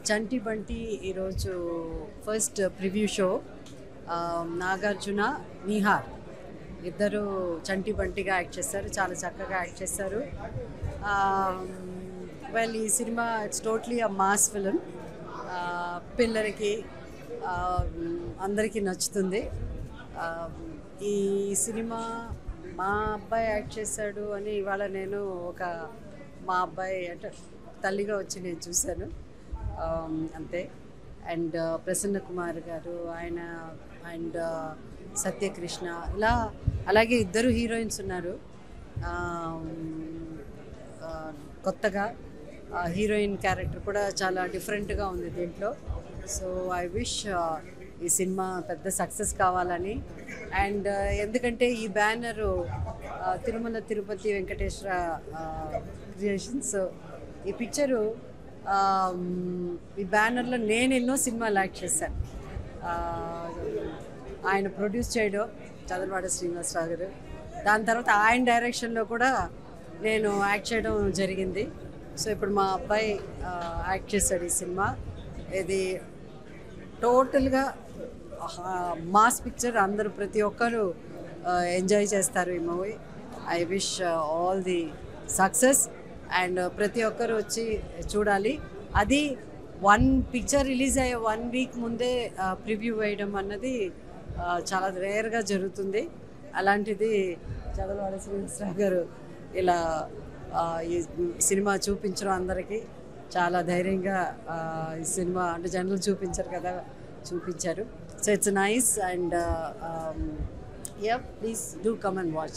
చంటి బంటి ఈరోజు first preview show. Nagarjuna, Nihar ఇద్దరు చంటి బంటిగా act చేస్తారు. చాలా చక్కగా యాక్ట్ చేస్తారు. వెల్, ఈ cinema it's totally a mass film. పిల్లలకి అందరికీ నచ్చుతుంది. ఈ సినిమా మా అబ్బాయి యాక్ట్ చేశాడు అని ఇవాళ నేను మా అబ్బాయి అంటే తల్లిగా వచ్చి నేను చూశాను, అంతే. అండ్ ప్రసన్న కుమార్ గారు ఆయన అండ్ సత్యకృష్ణ, ఇలా అలాగే ఇద్దరు హీరోయిన్స్ ఉన్నారు. కొత్తగా హీరోయిన్ క్యారెక్టర్ కూడా చాలా డిఫరెంట్గా ఉంది దీంట్లో. సో ఐ విష్ ఈ సినిమా పెద్ద సక్సెస్ కావాలని. అండ్ ఎందుకంటే ఈ బ్యానరు తిరుమల తిరుపతి వెంకటేశ్వర క్రియేషన్స్. ఈ పిక్చరు ఈ బ్యానర్లో నేను ఎన్నో సినిమాలు యాక్ట్ చేశాను. ఆయన ప్రొడ్యూస్ చేయడం చదలవాడ శ్రీనివాసరావు గారు. దాని తర్వాత ఆయన డైరెక్షన్లో కూడా నేను యాక్ట్ చేయడం జరిగింది. సో ఇప్పుడు మా అబ్బాయి యాక్ట్ చేశాడు ఈ సినిమా. ఇది టోటల్గా మాస్ పిక్చర్. అందరూ ప్రతి ఒక్కరు ఎంజాయ్ చేస్తారు ఈ movie. I wish all the success and ప్రతి ఒక్కరు వచ్చి చూడాలి. అది పిక్చర్ రిలీజ్ అయ్యే 1 వీక్ ముందే ప్రివ్యూ వేయడం అన్నది చాలా రేర్గా జరుగుతుంది. అలాంటిది చదలవాడ శ్రీనివాసరావు గారు ఇలా ఈ సినిమా చూపించడం అందరికీ చాలా ధైర్యంగా ఈ సినిమా అంటే జనరల్ చూపించారు కదా, చూపించారు. So it's nice and please do come and watch.